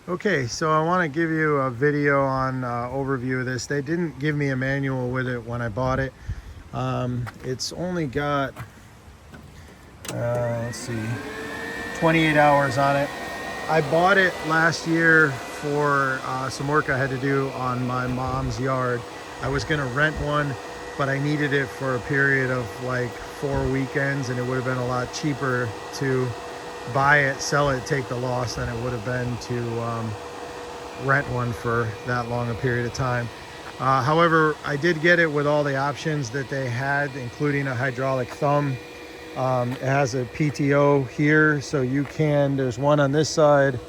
Okay, so I want to give you a video on overview of this. They didn't give me a manual with it when I bought it. It's only got, let's see, 28 hours on it. I bought it last year for some work I had to do on my mom's yard. I was going to rent one, but I needed it for a period of like 4 weekends, and it would have been a lot cheaper to buy it, sell it, take the loss than it would have been to rent one for that long a period of time. However, I did get it with all the options that they had, including a hydraulic thumb. It has a PTO here, so you can, there's one on this side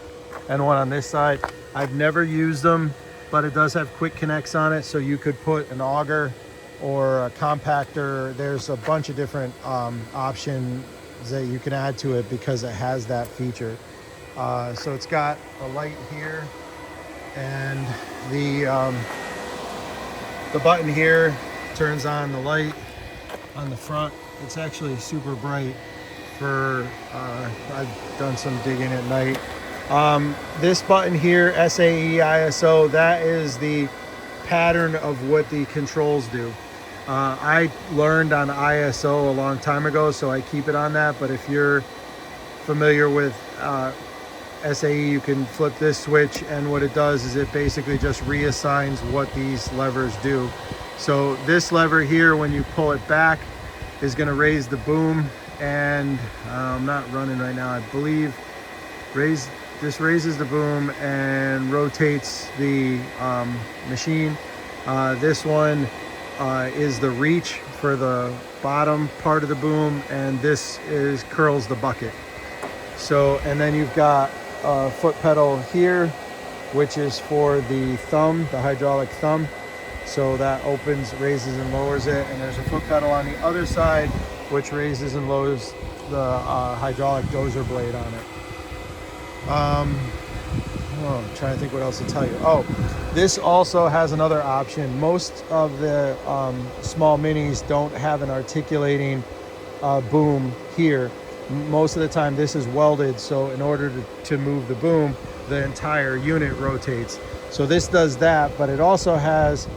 and one on this side. I've never used them, but it does have quick connects on it, so you could put an auger or a compactor. There's a bunch of different options that you can add to it because it has that feature. So it's got a light here, and the button here turns on the light on the front. It's actually super bright for I've done some digging at night. This button here, SAE ISO, that is the pattern of what the controls do. I learned on ISO a long time ago, so I keep it on that. But if you're familiar with SAE, you can flip this switch, and what it does is it basically just reassigns what these levers do. So this lever here, when you pull it back, is going to raise the boom, and I'm not running right now, I believe. This raises the boom and rotates the machine. This one is the reach for the bottom part of the boom, and this is curls the bucket. So, and then you've got a foot pedal here, which is for the thumb, the hydraulic thumb. So that opens, raises and lowers it. And there's a foot pedal on the other side, which raises and lowers the hydraulic dozer blade on it. I'm trying to think what else to tell you. Oh, this also has another option. Most of the small minis don't have an articulating boom here. Most of the time this is welded, so in order to move the boom, the entire unit rotates. So this does that, but it also has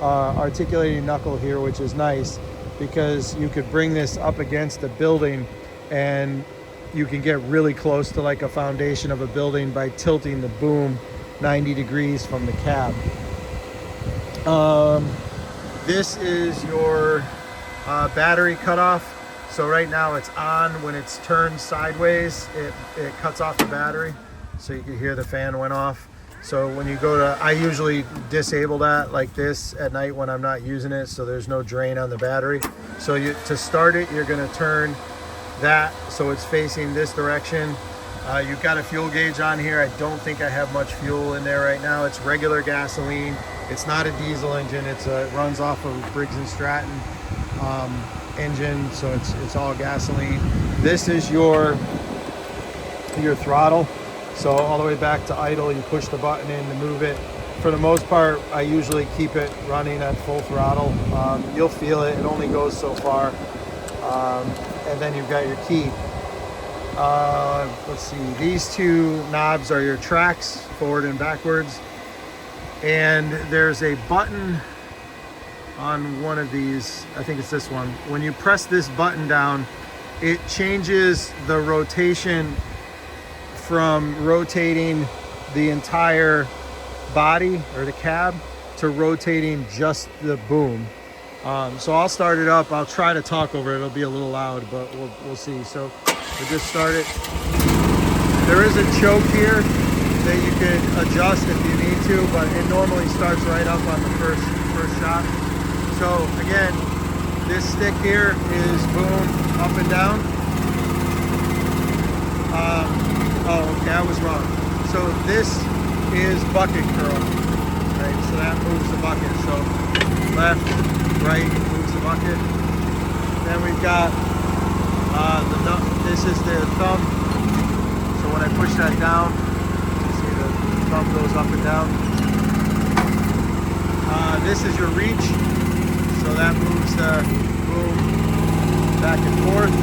articulating knuckle here, which is nice because you could bring this up against a building and you can get really close to like a foundation of a building by tilting the boom 90 degrees from the cab. This is your battery cutoff. So right now it's on. When it's turned sideways, it cuts off the battery. So you can hear the fan went off. So when you go to, I usually disable that like this at night when I'm not using it, so there's no drain on the battery. So to start it, you're gonna turn that so it's facing this direction. You've got a fuel gauge on here. I don't think I have much fuel in there right now. It's regular gasoline. It's not a diesel engine. It runs off of Briggs & Stratton engine, so it's all gasoline. This is your throttle. So all the way back to idle, you push the button in to move it. For the most part, I usually keep it running at full throttle. You'll feel it. It only goes so far. And then you've got your key. Let's see, these two knobs are your tracks, forward and backwards. And there's a button on one of these, I think it's this one. When you press this button down, it changes the rotation from rotating the entire body or the cab to rotating just the boom. So I'll start it up. I'll try to talk over it. It'll be a little loud, but we'll see. So we'll just start it. There is a choke here that you can adjust if you need to, but it normally starts right up on the first shot. So again, this stick here is boom, up and down. Oh, okay, I was wrong. So this is bucket curl, right? So that moves the bucket. So left, right moves the bucket. Then we've got this is the thumb. So when I push that down, you see the thumb goes up and down. This is your reach. So that moves the boom back and forth.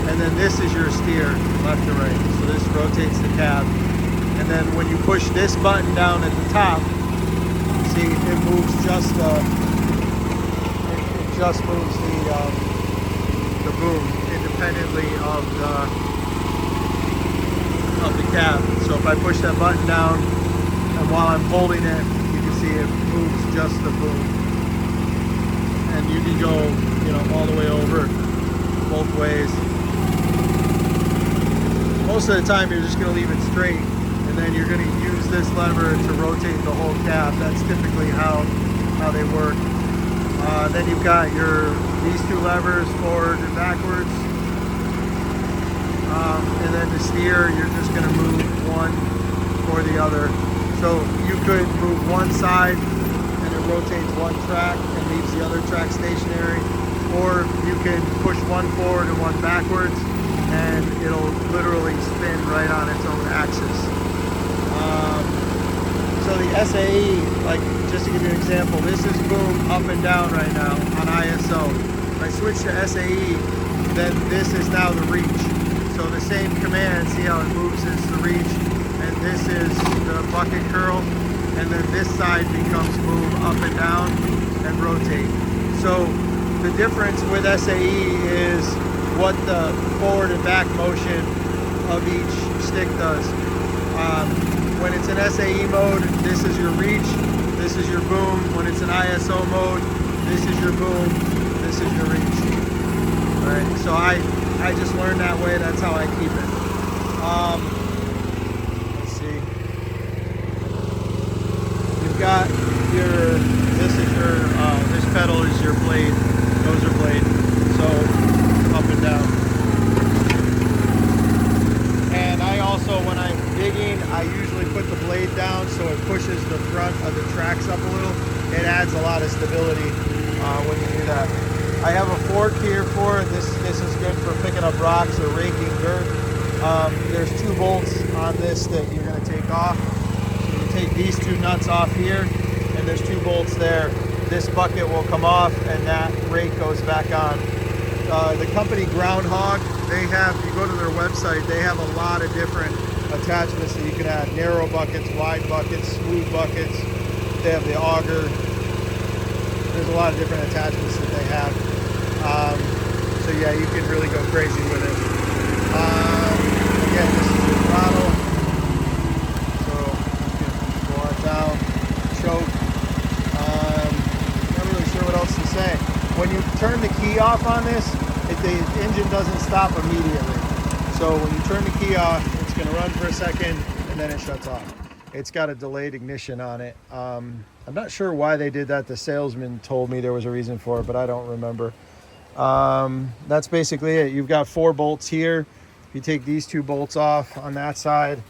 And then this is your steer, left to right. So this rotates the cab. And then when you push this button down at the top, see it moves just it just moves the boom independently of the cab. So if I push that button down, and while I'm holding it, you can see it moves just the boom. And you can go, you know, all the way over both ways. Most of the time you're just going to leave it straight, and then you're going to use this lever to rotate the whole cab. That's typically how they work. Then you've got these two levers, forward and backwards. And then to steer, you're just going to move one or the other. So you could move one side and it rotates one track and leaves the other track stationary, or you can push one forward and one backwards and it'll literally spin right on its own axis. So the SAE, like just to give you an example, this is boom up and down right now on ISO. If I switch to SAE, then this is now the reach. So the same command, see how it moves is the reach, and this is the bucket curl, and then this side becomes move up and down and rotate. So the difference with SAE is what the forward and back motion of each stick does. When it's in SAE mode, this is your reach, this is your boom. When it's in ISO mode, this is your boom, this is your reach. All right, so I just learned that way. That's how I keep it. Let's see. You've got this pedal is your blade, dozer blade. So up and down. And I also, when I'm digging, I usually put the blade down so it pushes the front of the tracks up a little. It adds a lot of stability when you do that. I have a fork here for it. This is good for picking up rocks or raking dirt. There's 2 bolts on this that you're going to take off. So you take these 2 nuts off here, and there's 2 bolts there. This bucket will come off, and that rake goes back on. The company Groundhog, you go to their website, they have a lot of different attachments that you can add. Narrow buckets, wide buckets, smooth buckets. They have the auger. There's a lot of different attachments that they have. So yeah, you can really go crazy with it. Again, this is the throttle. So you can go on down, choke. Not really sure what else to say. When you turn the key off on this, the engine doesn't stop immediately. So when you turn the key off, it's going to run for a second and then it shuts off. It's got a delayed ignition on it. I'm not sure why they did that. The salesman told me there was a reason for it, but I don't remember. That's basically it. You've got 4 bolts here. If you take these 2 bolts off on that side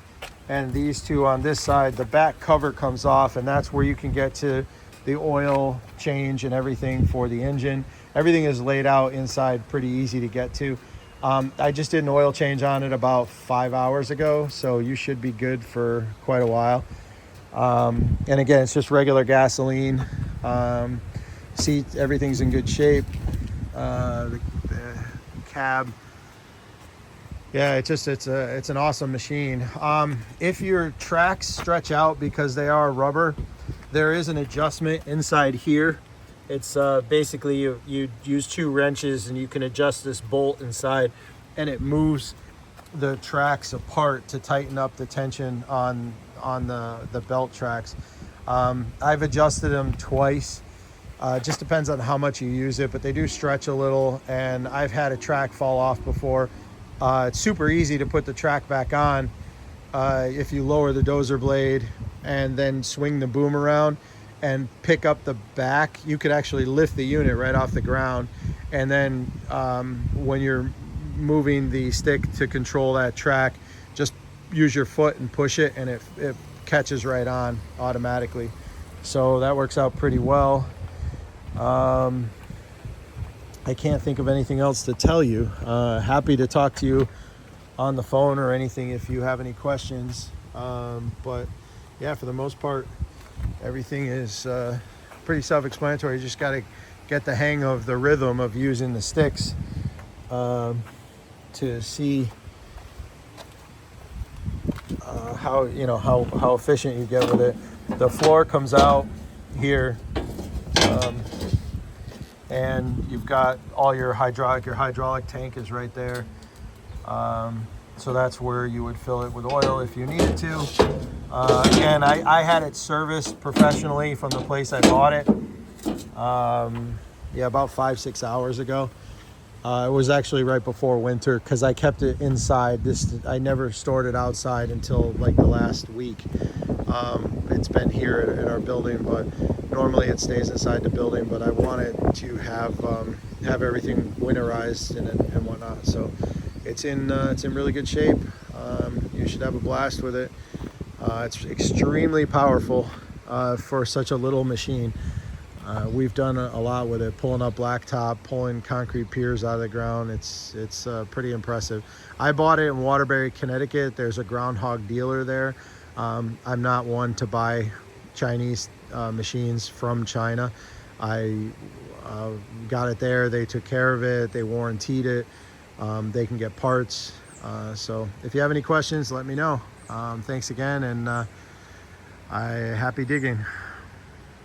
and these 2 on this side, the back cover comes off, and that's where you can get to the oil change and everything for the engine. Everything is laid out inside, pretty easy to get to. I just did an oil change on it about 5 hours ago, so you should be good for quite a while. And again, it's just regular gasoline. Seat, everything's in good shape. The cab, yeah, it's an awesome machine. If your tracks stretch out because they are rubber, there is an adjustment inside here. It's basically you use 2 wrenches and you can adjust this bolt inside, and it moves the tracks apart to tighten up the tension on the belt tracks. I've adjusted them twice. Just depends on how much you use it, but they do stretch a little, and I've had a track fall off before. It's super easy to put the track back on if you lower the dozer blade and then swing the boom around and pick up the back. You could actually lift the unit right off the ground, and then when you're moving the stick to control that track, just use your foot and push it, and it catches right on automatically. So that works out pretty well. I can't think of anything else to tell you. Happy to talk to you on the phone or anything if you have any questions. But yeah, for the most part, everything is pretty self-explanatory. You just got to get the hang of the rhythm of using the sticks to see how how efficient you get with it. The floor comes out here, and you've got all your hydraulic tank is right there. So that's where you would fill it with oil if you needed to. Again, I had it serviced professionally from the place I bought it. Yeah, about 5-6 hours ago. It was actually right before winter because I kept it inside. I never stored it outside until like the last week. It's been here at our building, but normally it stays inside the building. But I wanted to have everything winterized and whatnot. So it's in really good shape. You should have a blast with it. It's extremely powerful for such a little machine. We've done a lot with it, pulling up blacktop, pulling concrete piers out of the ground. It's pretty impressive. I bought it in Waterbury, Connecticut. There's a groundhog dealer there. I'm not one to buy Chinese machines from China. I got it there. They took care of it. They warrantied it. They can get parts. So if you have any questions, let me know. Thanks again, and happy digging.